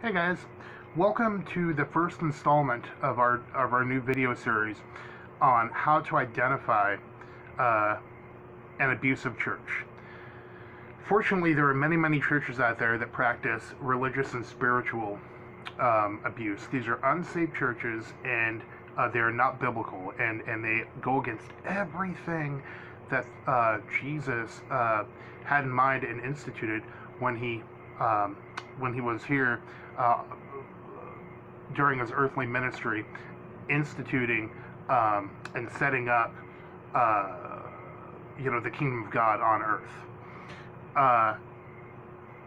Hey guys, welcome to the first installment of our new video series on how to identify uh, an abusive church. Fortunately, there are many churches out there that practice religious and spiritual abuse. These are unsafe churches, and they are not biblical, and they go against everything that Jesus had in mind and instituted when he was here uh, during his earthly ministry, instituting and setting up, the kingdom of God on earth.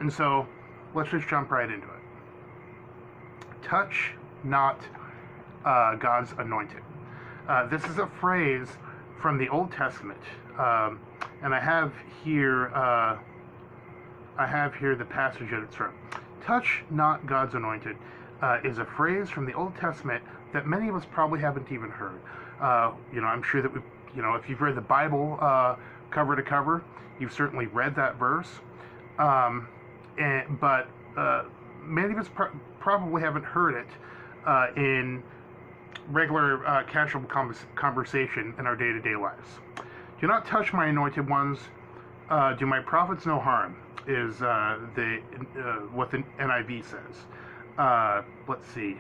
And so, let's just jump right into it. Touch not God's anointed. This is a phrase from the Old Testament, and I have here the passage that it's from. Touch not God's anointed is a phrase from the Old Testament that many of us probably haven't even heard. I'm sure that if you've read the Bible cover to cover, you've certainly read that verse. But many of us probably haven't heard it in regular casual conversation in our day-to-day lives. Do not touch my anointed ones. Do my prophets no harm, is what the NIV says. Let's see.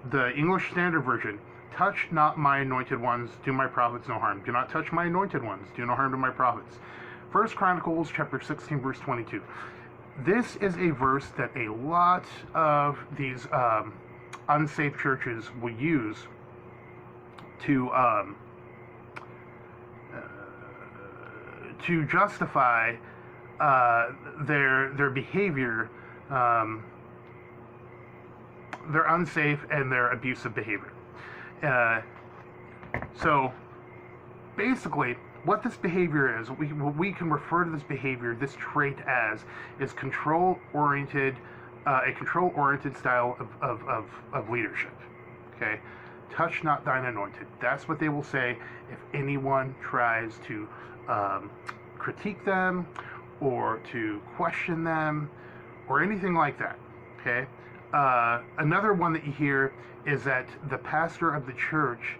The English Standard Version: touch not my anointed ones, do my prophets no harm. Do not touch my anointed ones, do no harm to my prophets. 1 Chronicles chapter 16, verse 22. This is a verse that a lot of these unsafe churches will use to justify their behavior, their unsafe and their abusive behavior. So basically, what this behavior is, we can refer to this behavior, this trait, as is control-oriented, a control-oriented style of leadership. Okay, touch not thine anointed. That's what they will say if anyone tries to critique them or to question them or anything like that. Okay. Another one that you hear is that the pastor of the church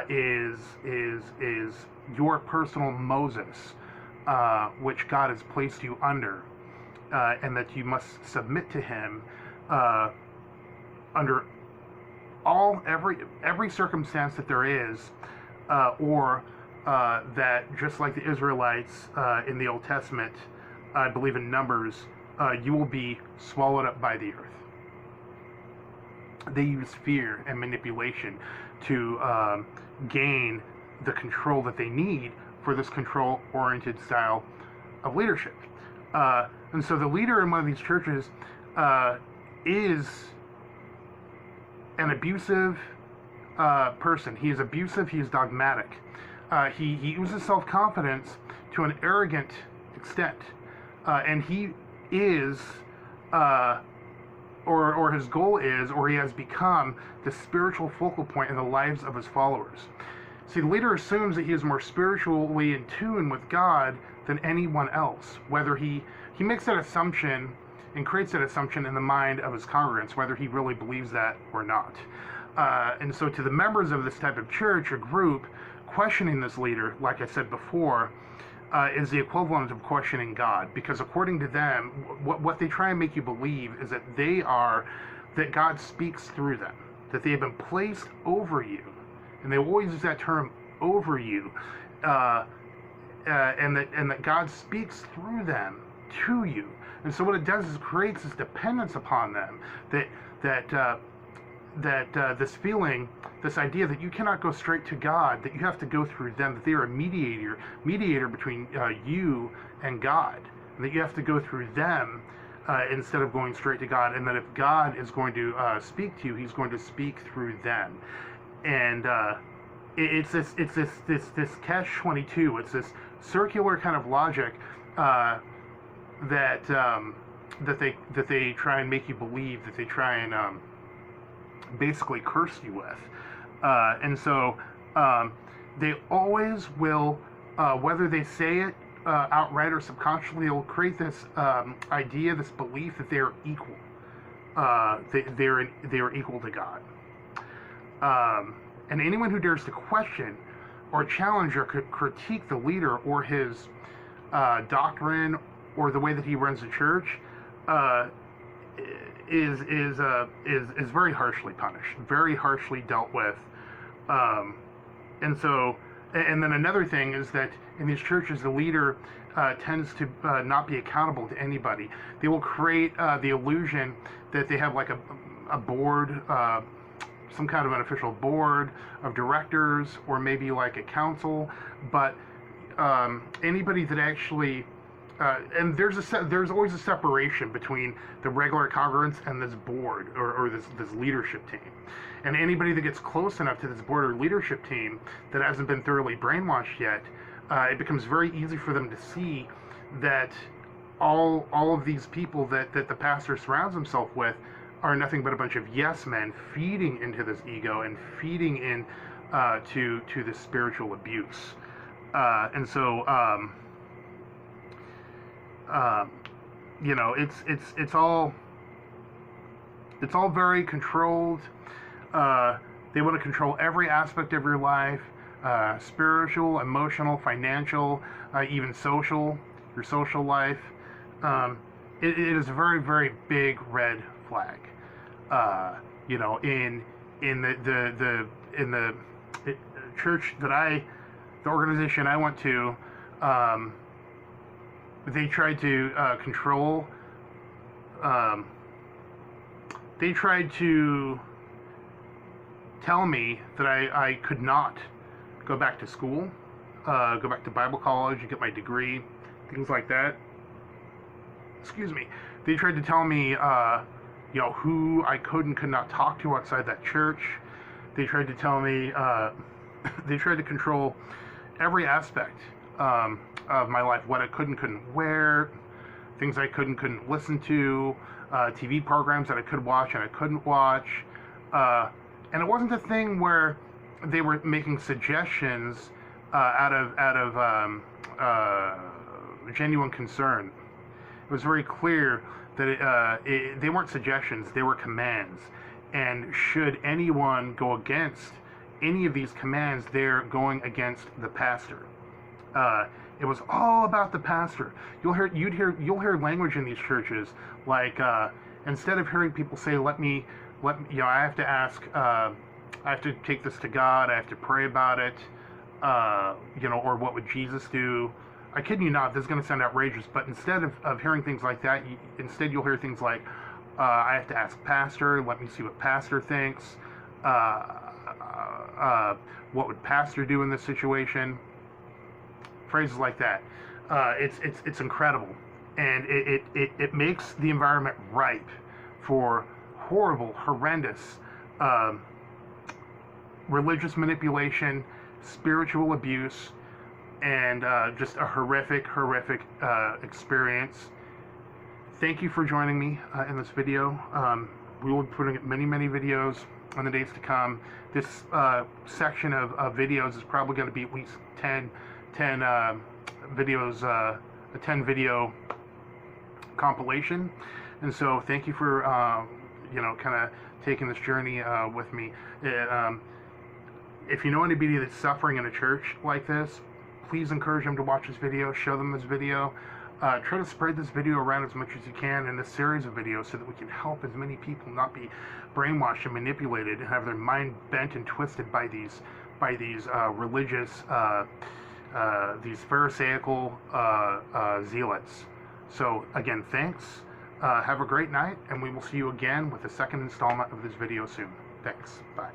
is your personal Moses, which God has placed you under, and that you must submit to him under every circumstance that there is, or that just like the Israelites in the Old Testament, I believe in Numbers, you will be swallowed up by the earth. They use fear and manipulation to gain the control that they need for this control-oriented style of leadership. And so the leader in one of these churches is an abusive person. He is abusive. He is dogmatic. He uses self-confidence to an arrogant extent. And he is... or his goal is, or he has become, the spiritual focal point in the lives of his followers. See, the leader assumes that he is more spiritually in tune with God than anyone else. Whether he makes that assumption and creates that assumption in the mind of his congregants, whether he really believes that or not. And so to the members of this type of church or group, questioning this leader, like I said before, is the equivalent of questioning God, because according to them, what they try and make you believe is that that God speaks through them, that they have been placed over you, and they always use that term, over you, and that God speaks through them to you. And so what it does is creates this dependence upon them, that this feeling, this idea that you cannot go straight to God, that you have to go through them, that they are a mediator between you and God, and that you have to go through them instead of going straight to God, and that if God is going to speak to you, he's going to speak through them. And it's this catch-22. It's this circular kind of logic that they try and make you believe, that they try and basically curse you with. And so they always will, whether they say it outright or subconsciously, will create this idea, this belief that they are equal. They are equal to God. And anyone who dares to question or challenge or critique the leader or his doctrine or the way that he runs the church is very harshly punished, very harshly dealt with. And so, and then another thing is that in these churches, the leader tends to not be accountable to anybody. They will create the illusion that they have like a board, some kind of an official board of directors, or maybe like a council, but anybody that actually and there's always a separation between the regular congregants and this board or this leadership team. And anybody that gets close enough to this board or leadership team that hasn't been thoroughly brainwashed yet, it becomes very easy for them to see that all of these people that the pastor surrounds himself with are nothing but a bunch of yes men feeding into this ego and feeding in to this spiritual abuse. And so you know, it's all very controlled. They want to control every aspect of your life, spiritual, emotional, financial, even social, your social life. It is a very, very big red flag. You know, in the church that the organization I went to, they tried to control. They tried to tell me that I could not go back to school, go back to Bible college, and get my degree, things like that. Excuse me. They tried to tell me, you know, who I could and could not talk to outside that church. They tried to tell me, they tried to control every aspect of my life, what I could and couldn't wear, things I could and couldn't listen to, TV programs that I could watch and I couldn't watch. And it wasn't a thing where they were making suggestions out of genuine concern. It was very clear that they weren't suggestions, they were commands. And should anyone go against any of these commands, they're going against the pastor. It was all about the pastor. You'll hear language in these churches like instead of hearing people say, let me, you know, I have to ask, I have to take this to God, I have to pray about it, you know, or what would Jesus do? I kid you not, this is going to sound outrageous, but instead of hearing things like that, instead you'll hear things like, I have to ask pastor, let me see what pastor thinks, what would pastor do in this situation? Phrases like that. It's incredible, and it makes the environment ripe for horrible, horrendous religious manipulation, spiritual abuse, and just a horrific experience. Thank you for joining me in this video. We will be putting up many videos in the days to come. This section of videos is probably going to be at least 10 videos, a 10 video compilation. And so thank you for you know, kind of taking this journey with me. If you know anybody that's suffering in a church like this, please encourage them to watch this video, show them this video. Try to spread this video around as much as you can in this series of videos so that we can help as many people not be brainwashed and manipulated and have their mind bent and twisted by these religious, these pharisaical zealots. So again, thanks. Have a great night, and we will see you again with the second installment of this video soon. Thanks. Bye.